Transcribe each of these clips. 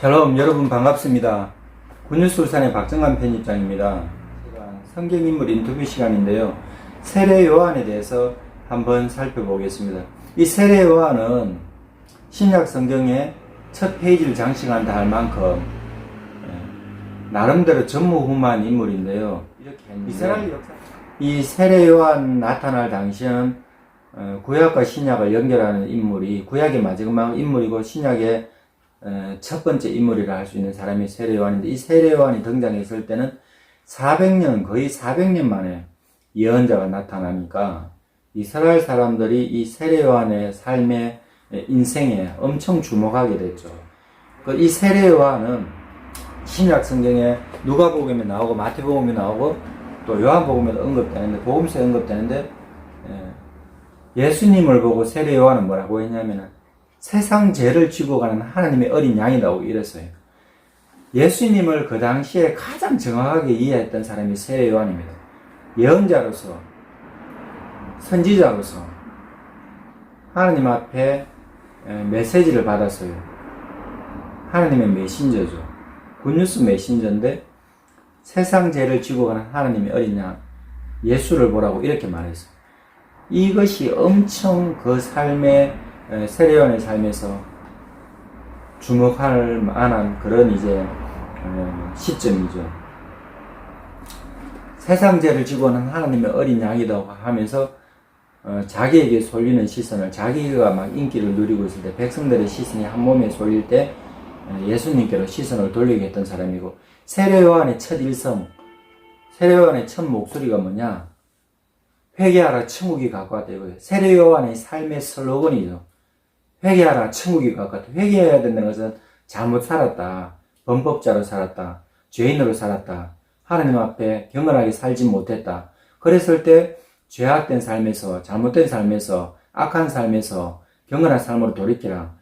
샬롬, 여러분 반갑습니다. 군유술산의 박정관 편집장입니다. 제가 성경인물 인터뷰 시간인데요. 세례 요한에 대해서 한번 살펴보겠습니다. 이 세례 요한은 신약 성경의 첫 페이지를 장식한다 할 만큼 나름대로 전무후무한 인물인데요. 이렇게 이스라엘 역사, 이 세례 요한 나타날 당시에는 구약과 신약을 연결하는 인물이 구약의 마지막 인물이고 신약의 첫 번째 인물이라 할 수 있는 사람이 세례 요한인데, 이 세례 요한이 등장했을 때는 400년, 거의 400년 만에 예언자가 나타나니까 이스라엘 사람들이 이 세례 요한의 삶의 인생에 엄청 주목하게 됐죠. 이 세례 요한은 신약 성경에 누가복음에 나오고 마태복음에 나오고 또 요한복음에 언급되는데, 복음서에 언급되는데, 예수님을 보고 세례 요한은 뭐라고 했냐면은 세상 죄를 지고 가는 하나님의 어린 양이라고 이랬어요. 예수님을 그 당시에 가장 정확하게 이해했던 사람이 세례 요한입니다. 예언자로서, 선지자로서 하나님 앞에 메시지를 받았어요. 하나님의 메신저죠. 굿뉴스 메신저인데 세상 죄를 지고 가는 하나님의 어린 양 예수를 보라고 이렇게 말했어요. 이것이 엄청 그 삶의 세례 요한의 삶에서 주목할 만한 그런 이제 시점이죠. 세상 죄를 지고 오는 하나님의 어린 양이라고 하면서 자기에게 쏠리는 시선을, 자기가 막 인기를 누리고 있을 때 백성들의 시선이 한 몸에 쏠릴 때 예수님께로 시선을 돌리게 했던 사람이고, 세례 요한의 첫 일성, 세례 요한의 첫 목소리가 뭐냐? 회개하라, 천국이 가까웠다 이거예요. 세례 요한의 삶의 슬로건이죠. 회개하라, 천국이 가까웠다. 회개해야 된다는 것은 잘못 살았다, 범법자로 살았다, 죄인으로 살았다, 하나님 앞에 경건하게 살지 못했다. 그랬을 때 죄악된 삶에서, 잘못된 삶에서, 악한 삶에서 경건한 삶으로 돌이켜라,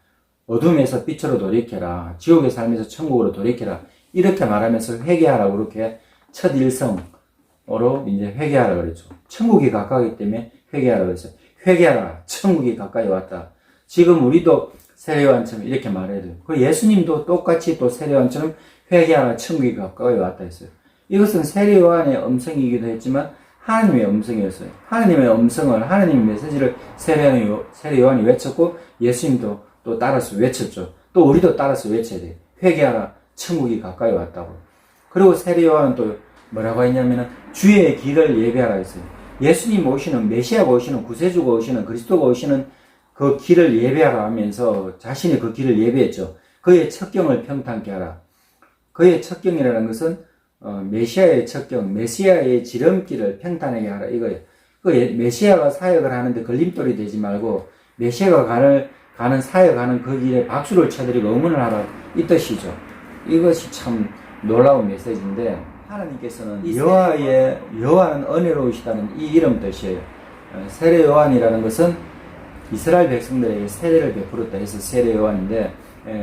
어둠에서 빛으로 돌이켜라, 지옥의 삶에서 천국으로 돌이켜라, 이렇게 말하면서 회개하라고 이렇게 첫 일성으로 이제 회개하라 그랬죠. 천국이 가까우기 때문에 회개하라 그랬어요. 회개하라, 천국이 가까이 왔다. 지금 우리도 세례 요한처럼 이렇게 말해야 돼요. 그 예수님도 똑같이 또 세례 요한처럼 회개하라, 천국이 가까이 왔다 했어요. 이것은 세례 요한의 음성이기도 했지만 하나님의 음성이었어요. 하나님의 음성을, 하나님의 메시지를 세례 요한이 외쳤고 예수님도 또 따라서 외쳤죠. 또 우리도 따라서 외쳐야 돼요. 회개하라, 천국이 가까이 왔다고. 그리고 세례 요한은 또 뭐라고 했냐면은 주의 길을 예배하라 했어요. 예수님 오시는, 메시아가 오시는, 구세주가 오시는, 그리스도가 오시는 그 길을 예배하라 하면서 자신이 그 길을 예배했죠. 그의 첩경을 평탄케 하라. 그의 첩경이라는 것은 메시아의 첩경, 메시아의 지름길을 평탄하게 하라 이거예요. 그 메시아가 사역을 하는데 걸림돌이 되지 말고 메시아가 가는 사역하는 그 길에 박수를 쳐드리고 응원을 하라 이 뜻이죠. 이것이 참 놀라운 메시지인데, 하나님께서는 여호와는 은혜로우시다는 이 이름 뜻이에요. 세례 요한이라는 것은 이스라엘 백성들에게 세례를 베풀었다 해서 세례 요한인데,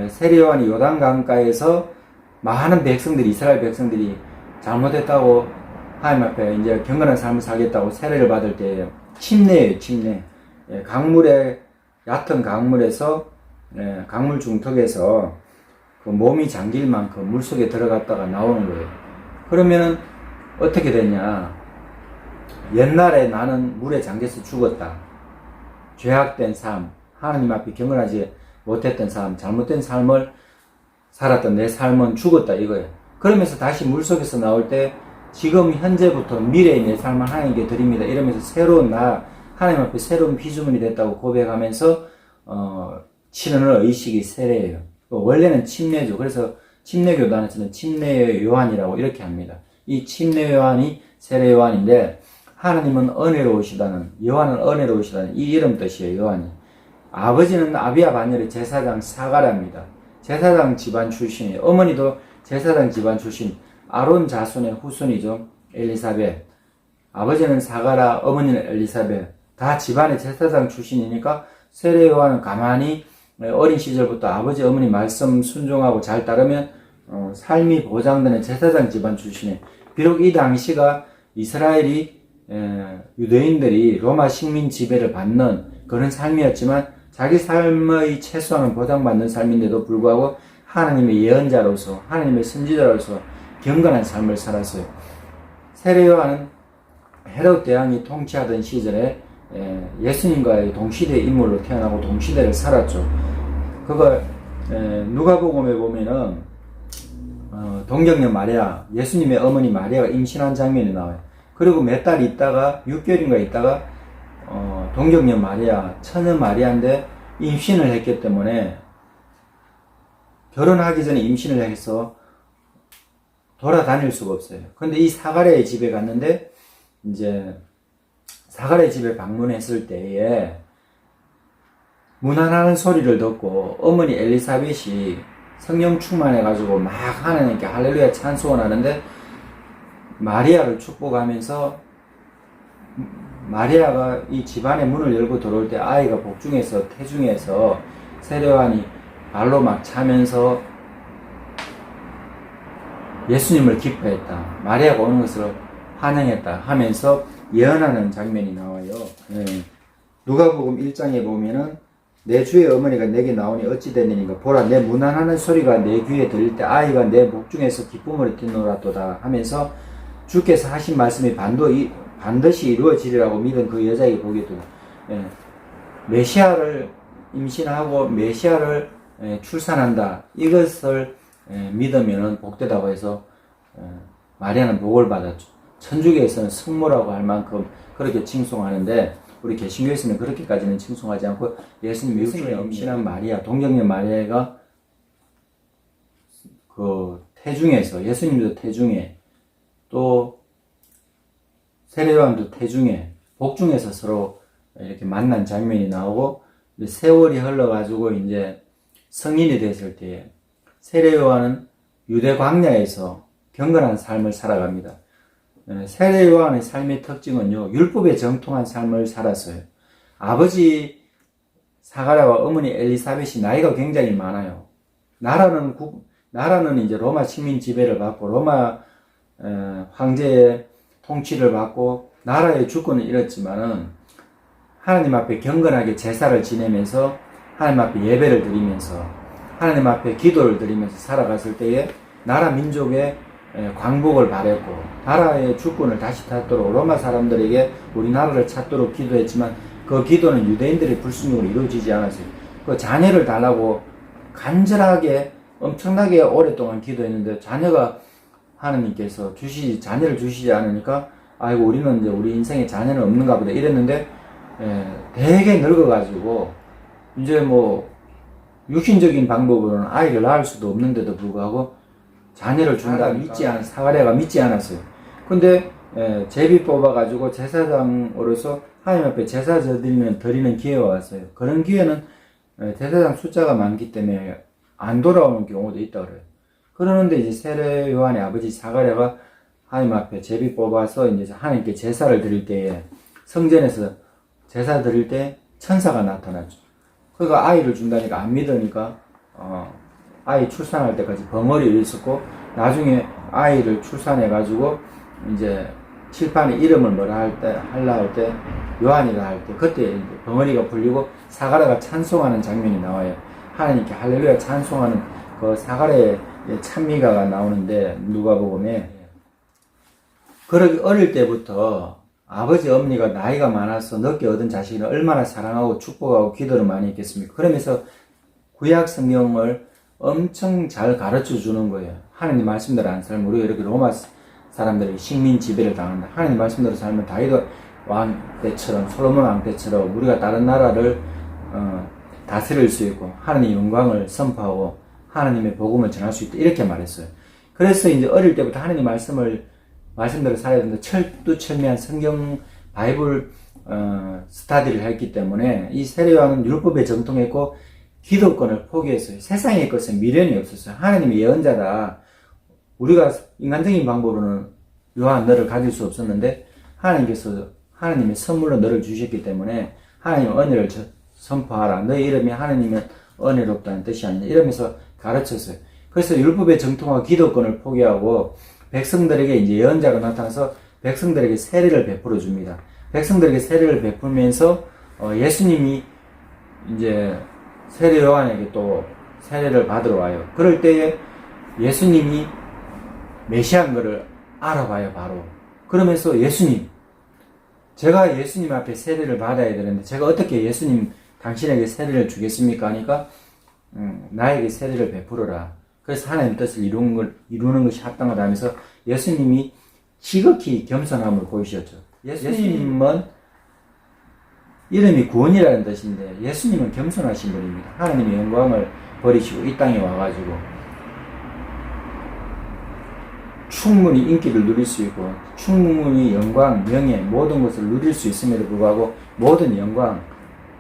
세례 요한이 요단 강가에서 많은 백성들이, 이스라엘 백성들이 잘못했다고 하나님 앞에 이제 경건한 삶을 살겠다고 세례를 받을 때 침례예요, 침례. 강물에, 얕은 강물에서, 강물 중턱에서 그 몸이 잠길 만큼 물 속에 들어갔다가 나오는 거예요. 그러면은 어떻게 됐냐? 옛날에 나는 물에 잠겨서 죽었다. 죄악된 삶, 하나님 앞에 경건하지 못했던 삶, 잘못된 삶을 살았던 내 삶은 죽었다 이거예요. 그러면서 다시 물속에서 나올 때 지금 현재부터 미래의 내 삶을 하나님께 드립니다 이러면서 새로운 나, 하나님 앞에 새로운 피조물이 됐다고 고백하면서 치르는 의식이 세례예요. 원래는 침례죠. 그래서 침례교단에서는 침례 요한이라고 이렇게 합니다. 이 침례 요한이 세례 요한인데, 하나님은 은혜로우시다는, 여호와는 은혜로우시다는 이 이름 뜻이에요. 요한이. 아버지는 아비야 반열의 제사장 사가랴입니다. 제사장 집안 출신이에요. 어머니도 제사장 집안 출신, 아론 자손의 후손이죠. 엘리사벳. 아버지는 사가랴, 어머니는 엘리사벳. 다 집안의 제사장 출신이니까 세례 요한은 가만히 어린 시절부터 아버지 어머니 말씀 순종하고 잘 따르면 삶이 보장되는 제사장 집안 출신이에요. 비록 이 당시가 이스라엘이 유대인들이 로마 식민 지배를 받는 그런 삶이었지만 자기 삶의 최소한은 보장받는 삶인데도 불구하고 하나님의 예언자로서 하나님의 선지자로서 경건한 삶을 살았어요. 세례 요한은 헤롯 대왕이 통치하던 시절에 예수님과의 동시대 인물로 태어나고 동시대를 살았죠. 그걸 누가복음에 보면은 동정녀 마리아, 예수님의 어머니 마리아가 임신한 장면이 나와요. 그리고 몇 달 있다가 6개월인가 있다가 동정녀 마리아, 처녀 마리아인데 임신을 했기 때문에 결혼하기 전에 임신을 해서 돌아다닐 수가 없어요. 근데 이 사가랴의 집에 갔는데 이제 사가랴의 집에 방문했을 때에 문안하는 소리를 듣고 어머니 엘리사벳이 성령 충만해가지고 막 하나님께 할렐루야 찬송을 하는데 마리아를 축복하면서 마리아가 이 집안의 문을 열고 들어올 때 아이가 복중에서 태중에서 세례 요한이 발로 막 차면서 예수님을 기뻐했다. 마리아가 오는 것을 환영했다 하면서 예언하는 장면이 나와요. 누가복음 1장에 보면은 내 주의 어머니가 내게 나오니 어찌 되느니가 보라 내 문안하는 소리가 내 귀에 들릴 때 아이가 내 복중에서 기쁨을 뛰노라도다 하면서 주께서 하신 말씀이 반드시 이루어지리라고 믿은 그 여자에게 보게 되고 메시아를 임신하고 메시아를 출산한다 이것을 믿으면 복되다고 해서 마리아는 복을 받았죠. 천주교에서는 성모라고 할 만큼 그렇게 칭송하는데 우리 개신교에서는 그렇게까지는 칭송하지 않고 예수님 육신에 임신한 마리아, 동정녀 마리아가 그 태중에서 예수님도 태중에 또 세례 요한도 태중에 복중에서 서로 이렇게 만난 장면이 나오고 세월이 흘러가지고 이제 성인이 됐을 때에 세례 요한은 유대 광야에서 경건한 삶을 살아갑니다. 세례 요한의 삶의 특징은요, 율법에 정통한 삶을 살았어요. 아버지 사가랴와 어머니 엘리사벳이 나이가 굉장히 많아요. 나라는 이제 로마 식민 지배를 받고 로마 황제의 통치를 받고 나라의 주권을 잃었지만은 하나님 앞에 경건하게 제사를 지내면서 하나님 앞에 예배를 드리면서 하나님 앞에 기도를 드리면서 살아갔을 때에 나라 민족의 광복을 바랬고 나라의 주권을 다시 찾도록 로마 사람들에게 우리나라를 찾도록 기도했지만 그 기도는 유대인들의 불순종으로 이루어지지 않았어요. 그 자녀를 달라고 간절하게 엄청나게 오랫동안 기도했는데 자녀가 하나님께서 자녀를 주시지 않으니까 아이고 우리는 이제 우리 인생에 자녀는 없는가 보다 이랬는데 되게 늙어가지고 이제 뭐 육신적인 방법으로는 아이를 낳을 수도 없는데도 불구하고 자녀를 준다 사가랴가 믿지 않았어요. 근데 제비 뽑아가지고 제사장으로서 하나님 앞에 제사 드리는 기회가 왔어요. 그런 기회는 제사장 숫자가 많기 때문에 안 돌아오는 경우도 있다 그래요. 그러는데 이제 세례 요한의 아버지 사가랴가 하나님 앞에 제비 뽑아서 이제 하나님께 제사를 드릴 때에 성전에서 제사 드릴 때 천사가 나타났죠. 그러니까 아이를 준다니까 안 믿으니까 아이 출산할 때까지 벙어리를 있었고 나중에 아이를 출산해가지고 이제 칠판에 이름을 뭐라 할라 할 때 요한이라 할 때 그때 벙어리가 풀리고 사가랴가 찬송하는 장면이 나와요. 하나님께 할렐루야 찬송하는 그 사가랴의 찬미가가 나오는데 누가복음에 그러기 어릴 때부터 아버지 어머니가 나이가 많아서 늦게 얻은 자식을 얼마나 사랑하고 축복하고 기도를 많이 했겠습니까? 그러면서 구약 성경을 엄청 잘 가르쳐 주는 거예요. 하나님 말씀대로 안 살면 우리가 이렇게 로마 사람들에게 식민 지배를 당한다. 하나님 말씀대로 살면 다윗 왕 때처럼 솔로몬 왕 때처럼 우리가 다른 나라를 다스릴 수 있고 하나님의 영광을 선포하고 하나님의 복음을 전할 수 있다. 이렇게 말했어요. 그래서 이제 어릴 때부터 하나님 말씀대로 살아야 된다. 철두철미한 성경 바이블 스타디를 했기 때문에 이 세례 요한은 율법에 정통했고 기도권을 포기했어요. 세상의 것에 미련이 없었어요. 하나님의 예언자다. 우리가 인간적인 방법으로는 요한 너를 가질 수 없었는데 하나님께서 하나님의 선물로 너를 주셨기 때문에 하나님의 은혜를 선포하라. 너의 이름이 하나님의 은혜롭다는 뜻이 아니냐 이러면서 가르쳤어요. 그래서 율법에 정통하고 기도권을 포기하고 백성들에게 이제 예언자가 나타나서 백성들에게 세례를 베풀어 줍니다. 백성들에게 세례를 베풀면서 예수님이 이제 세례 요한에게 또 세례를 받으러 와요. 그럴 때에 예수님이 메시아인 것을 알아봐요, 바로. 그러면서 예수님, 제가 예수님 앞에 세례를 받아야 되는데 제가 어떻게 예수님 당신에게 세례를 주겠습니까? 하니까 나에게 세례를 베풀어라. 그래서 하나님 뜻을 이루는 것이 합당하다 하면서 예수님이 지극히 겸손함을 보이셨죠. 예수님은 이름이 구원이라는 뜻인데 예수님은 겸손하신 분입니다. 하나님의 영광을 버리시고 이 땅에 와가지고 충분히 인기를 누릴 수 있고 충분히 영광, 명예 모든 것을 누릴 수 있음에도 불구하고 모든 영광,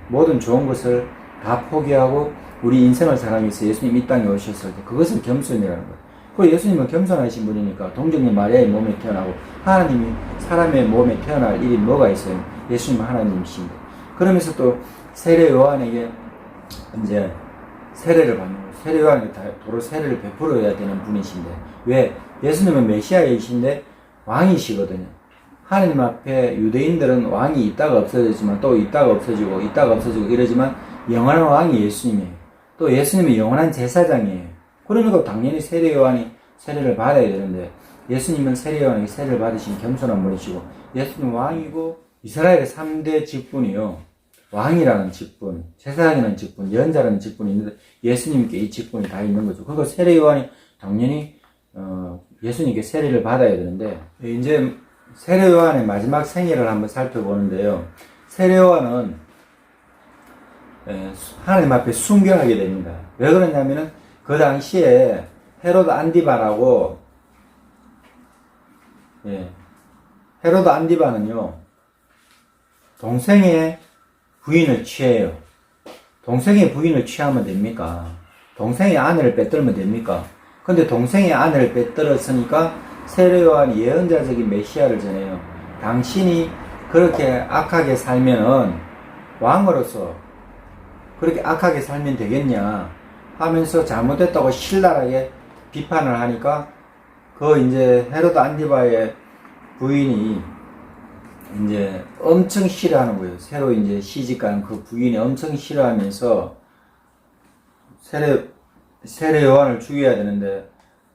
모든 좋은 것을 다 포기하고 우리 인생을 살아가기 위해서 예수님 이 땅에 오셨을 때 그것을 겸손이라는 거예요. 그리고 예수님은 겸손하신 분이니까 동정녀 마리아의 몸에 태어나고 하나님이 사람의 몸에 태어날 일이 뭐가 있어요? 예수님은 하나님이신데 그러면서 또 세례 요한에게 이제 세례를 받는 거예요. 세례 요한에게 도로 세례를 베풀어야 되는 분이신데 왜? 예수님은 메시아이신데 왕이시거든요. 하나님 앞에 유대인들은 왕이 있다가 없어지지만 또 있다가 없어지고 있다가 없어지고 이러지만 영원한 왕이 예수님이에요. 또 예수님이 영원한 제사장이에요. 그러니까 당연히 세례 요한이 세례를 받아야 되는데 예수님은 세례 요한에게 세례를 받으신 겸손한 분이시고 예수님 왕이고 이스라엘의 3대 직분이요. 왕이라는 직분, 제사장이라는 직분, 예언자라는 직분이 있는데 예수님께 이 직분이 다 있는 거죠. 그러니까 세례 요한이 당연히 예수님께 세례를 받아야 되는데 이제 세례 요한의 마지막 생애를 한번 살펴보는데요. 세례 요한은 하나님 앞에 순교하게 됩니다. 왜 그러냐면은 그 당시에 헤로드 안디바라고 헤로드 안디바는요 동생의 부인을 취해요. 동생의 부인을 취하면 됩니까? 동생의 아내를 빼들면 됩니까? 근데 동생의 아내를 빼들었으니까 세례 요한이 예언자적인 메시아를 전해요. 당신이 그렇게 악하게 살면은 왕으로서 그렇게 악하게 살면 되겠냐 하면서 잘못했다고 신랄하게 비판을 하니까 이제 헤로드 안디바의 부인이 이제 엄청 싫어하는 거예요. 새로 이제 시집간 그 부인이 엄청 싫어하면서 세례 요한을 죽여야 되는데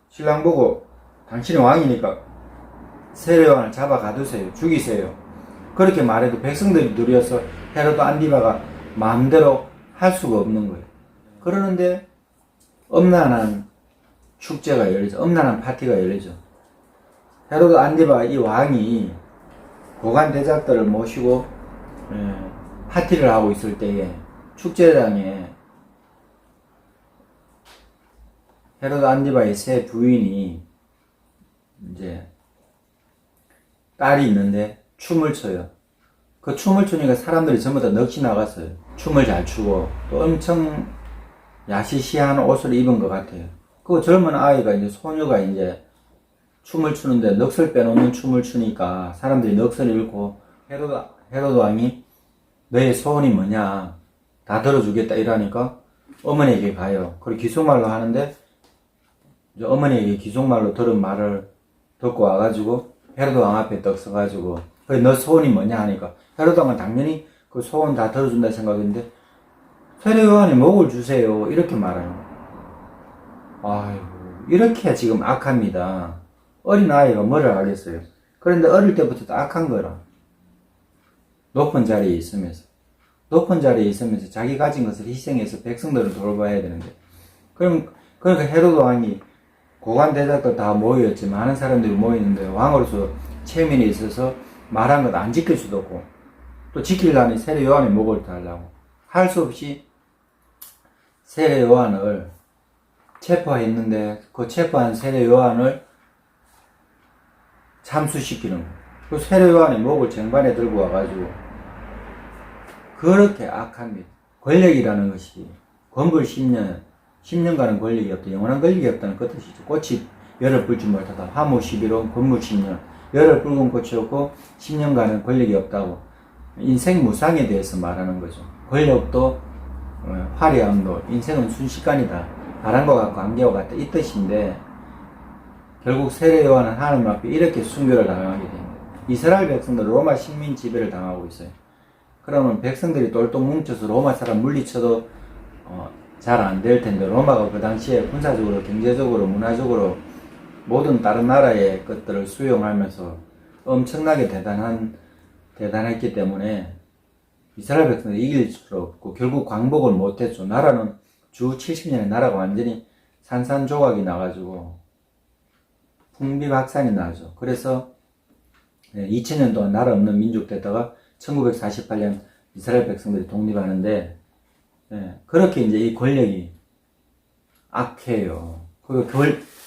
신랑 보고 당신이 왕이니까 세례 요한을 잡아 가두세요. 죽이세요. 그렇게 말해도 백성들이 두려워서 헤로드 안디바가 마음대로 할 수가 없는 거예요. 그러는데 엄란한 축제가 열리죠. 엄란한 파티가 열리죠. 헤로드 안디바 이 왕이 고관 대작들을 모시고 파티를 하고 있을 때에 축제장에 헤로드 안디바의 새 부인이 이제 딸이 있는데 춤을 춰요. 그 춤을 추니까 사람들이 전부 다 넋이 나갔어요. 춤을 잘 추고 또 엄청 야시시한 옷을 입은 것 같아요. 그 젊은 아이가 이제 소녀가 이제 춤을 추는데 넋을 빼놓는 춤을 추니까 사람들이 넋을 잃고 헤로드 왕이 너의 소원이 뭐냐 다 들어주겠다 이러니까 어머니에게 가요. 그리고 기속말로 하는데 이제 어머니에게 기속말로 들은 말을 듣고 와가지고 헤로드 왕 앞에 떡 서가지고 그래 너 소원이 뭐냐 하니까 헤로드 왕은 당연히 그 소원 다 들어준다 생각했는데 세례 요한이 목을 주세요 이렇게 말해요. 아이고 이렇게 지금 악합니다. 어린 아이가 뭐를 알겠어요. 그런데 어릴 때부터 악한 거라. 높은 자리에 있으면서 자기 가진 것을 희생해서 백성들을 돌봐야 되는데 그러니까 헤로드 왕이 고관 대작들 다 모였지 많은 사람들이 모이는데 왕으로서 체면이 있어서 말한 것 안 지킬 수도 없고 또 지키려니 세례 요한의 목을 달라고 할 수 없이 세례 요한을 체포했는데 그 체포한 세례 요한을 참수시키는 거예요. 그 세례 요한의 목을 쟁반에 들고 와가지고 그렇게 악합니다. 권력이라는 것이 권불 10년간은 권력이 없다. 영원한 권력이 없다는 그 뜻이죠. 꽃이 열을 불지 못하다. 화무 11호 권무 10년. 열을 붉은 꽃이 없고 10년간은 권력이 없다고. 인생 무상에 대해서 말하는 거죠. 권력도 화려함도 인생은 순식간이다. 바람과 같고 안개와 같다. 이 뜻인데 결국 세례 요한은 하나님 앞에 이렇게 순교를 당하게 됩니다. 이스라엘 백성들 로마 식민 지배를 당하고 있어요. 그러면 백성들이 똘똘 뭉쳐서 로마 사람 물리쳐도 잘 안 될 텐데, 로마가 그 당시에 군사적으로, 경제적으로, 문화적으로 모든 다른 나라의 것들을 수용하면서 엄청나게 대단했기 때문에 이스라엘 백성들이 이길 수 없고 결국 광복을 못했죠. 나라는 주 70년에 나라가 완전히 산산조각이 나가지고 풍비박산이 나죠. 그래서 2000년 동안 나라 없는 민족 되다가 1948년 이스라엘 백성들이 독립하는데, 그렇게 이제 이 권력이 악해요. 그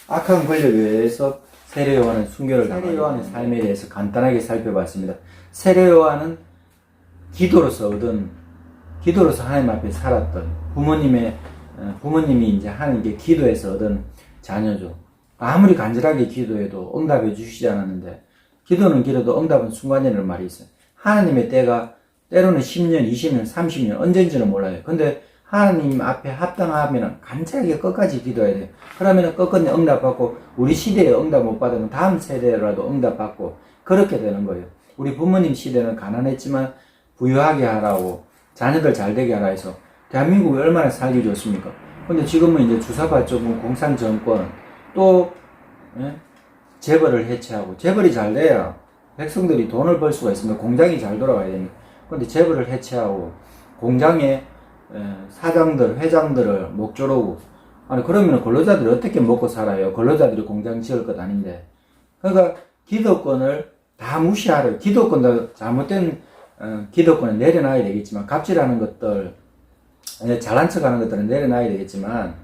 악한 권력에 의해서 세례 요한은 순교를 당하고, 세례 요한의 삶에 대해서 간단하게 살펴봤습니다. 세례 요한은 기도로서 하나님 앞에 살았던 부모님이 이제 하는 게 기도해서 얻은 자녀죠. 아무리 간절하게 기도해도 응답해 주시지 않았는데, 기도는 길어도 응답은 순간이라는 말이 있어요. 하나님의 때가 때로는 10년, 20년, 30년 언젠지는 몰라요. 근데 하나님 앞에 합당하면 간절하게 끝까지 기도해야 돼요. 그러면 끝끝내 응답받고, 우리 시대에 응답 못 받으면 다음 세대라도 응답받고 그렇게 되는 거예요. 우리 부모님 시대는 가난했지만 부유하게 하라고, 자녀들 잘 되게 하라 해서 대한민국이 얼마나 살기 좋습니까? 근데 지금은 이제 주사파 쪽은 공산정권, 또 재벌을 해체하고, 재벌이 잘 돼야 백성들이 돈을 벌 수가 있습니다. 공장이 잘 돌아가야 됩니다. 근데 재벌을 해체하고 공장의 사장들, 회장들을 목 조르고, 아니 그러면 근로자들이 어떻게 먹고 살아요? 근로자들이 공장 지을 것 아닌데. 그러니까 기득권을 다 무시하래요. 기득권도 잘못된 기득권을 내려놔야 되겠지만, 갑질하는 것들, 잘난 척하는 것들은 내려놔야 되겠지만,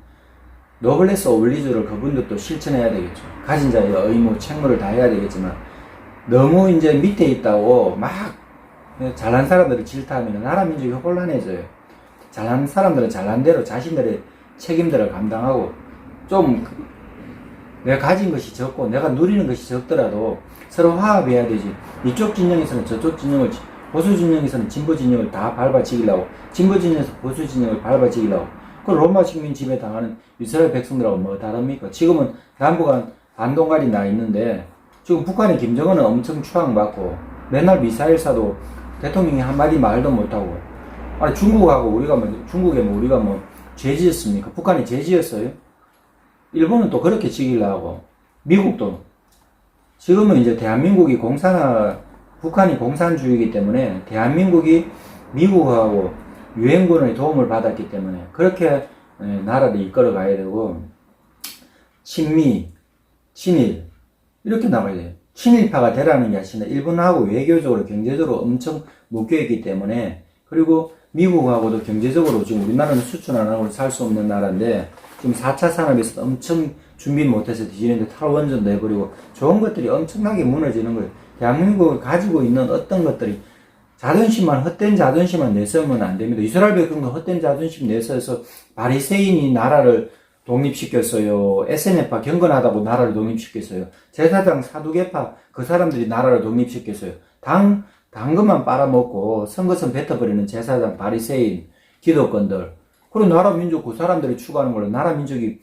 노블레스 오블리주를 그분들도 실천해야 되겠죠. 가진 자의 의무, 책무를 다 해야 되겠지만, 너무 이제 밑에 있다고 막 잘난 사람들을 질타하면 나라 민족이 혼란해져요. 잘난 사람들은 잘난 대로 자신들의 책임들을 감당하고, 좀 내가 가진 것이 적고 내가 누리는 것이 적더라도 서로 화합해야 되지. 이쪽 진영에서는 저쪽 진영을, 보수 진영에서는 진보 진영을 다 밟아치기려고, 진보 진영에서 보수 진영을 밟아치기려고. 그 로마 식민 지배 당하는 이스라엘 백성들하고 뭐 다릅니까? 지금은 남북한 반동갈이 나 있는데, 지금 북한의 김정은은 엄청 추앙받고 맨날 미사일 쏴도 대통령이 한마디 말도 못하고, 아니 중국하고 우리가 뭐 죄지었습니까? 북한이 죄지었어요? 일본은 또 그렇게 지키려고, 미국도. 지금은 이제 대한민국이 북한이 공산주의이기 때문에 대한민국이 미국하고 유엔군의 도움을 받았기 때문에 그렇게 나라를 이끌어 가야 되고, 친미, 친일 이렇게 나가야 돼요. 친일파가 되라는 게 아니라 일본하고 외교적으로, 경제적으로 엄청 묶여있기 때문에, 그리고 미국하고도 경제적으로 지금 우리나라는 수출 안 하고 살 수 없는 나라인데, 지금 4차 산업에서 엄청 준비 못해서 뒤지는데 탈원전도 해버리고 좋은 것들이 엄청나게 무너지는 거예요. 대한민국이 가지고 있는 어떤 것들이 헛된 자존심만 내세우면 안 됩니다. 이스라엘 백성도 헛된 자존심 내세워서 바리새인이 나라를 독립시켰어요. SNF파 경건하다고 나라를 독립시켰어요. 제사장 사두개파 그 사람들이 나라를 독립시켰어요. 당근만 빨아먹고 선거선 뱉어버리는 제사장, 바리새인, 기득권들, 그리고 나라 민족 그 사람들이 추구하는 걸로 나라 민족이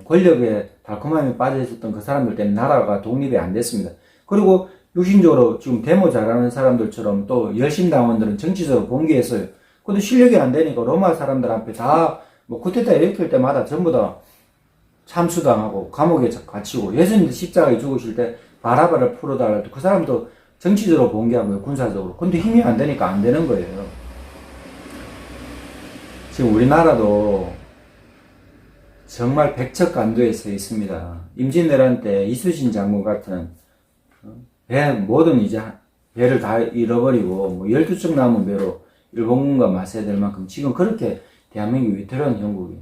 권력에 달콤함에 빠져 있었던 그 사람들 때문에 나라가 독립이 안 됐습니다. 그리고 육신적으로 지금 데모 잘하는 사람들처럼 또 열심당원들은 정치적으로 봉기했어요. 근데 실력이 안 되니까 로마 사람들 앞에 다 뭐 쿠데타 일으킬 때마다 전부 다 참수당하고 감옥에 갇히고, 예수님도 십자가에 죽으실 때 바라바를 풀어달라 그 사람도 정치적으로 봉기한 거예요, 군사적으로. 근데 힘이 안 되니까 안 되는 거예요. 지금 우리나라도 정말 백척간두에 서 있습니다. 임진왜란 때 이수신 장군 같은 모든 이제 배를 다 잃어버리고 뭐 12척 남은 배로 일본군과 맞서야 될 만큼 지금 그렇게 대한민국이 위태로운 형국이,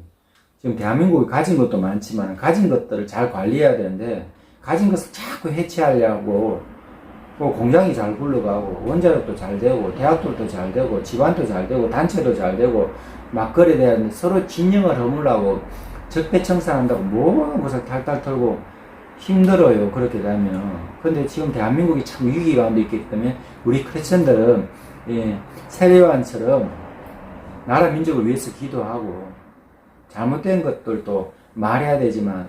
지금 대한민국이 가진 것도 많지만 가진 것들을 잘 관리해야 되는데, 가진 것을 자꾸 해체하려고, 뭐 공장이 잘 굴러가고 원자력도 잘 되고 대학들도 잘 되고 집안도 잘 되고 단체도 잘 되고 막 그래 되는데, 서로 진영을 허물라고 적폐청산한다고 모든 것을 탈탈 털고 힘들어요, 그렇게 되면. 근데 지금 대한민국이 참 위기 가운데 있기 때문에 우리 크리스천들은 세례요한처럼 나라 민족을 위해서 기도하고, 잘못된 것들도 말해야 되지만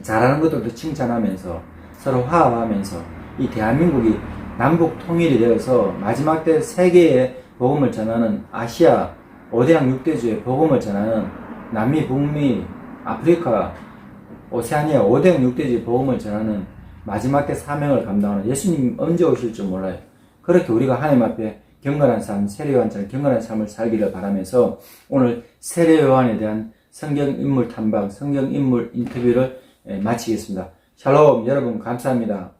잘하는 것들도 칭찬하면서 서로 화합하면서, 이 대한민국이 남북 통일이 되어서 마지막 때 세계에 복음을 전하는, 아시아 5대양 6대주의 복음을 전하는 남미, 북미, 아프리카, 오세아니아 5대 6대지 복음을 전하는 마지막 때 사명을 감당하는 예수님 언제 오실 줄 몰라요. 그렇게 우리가 하나님 앞에 경건한 삶, 세례요한처럼 경건한 삶을 살기를 바라면서 오늘 세례요한에 대한 성경 인물 탐방, 성경 인물 인터뷰를 마치겠습니다. 샬롬, 여러분 감사합니다.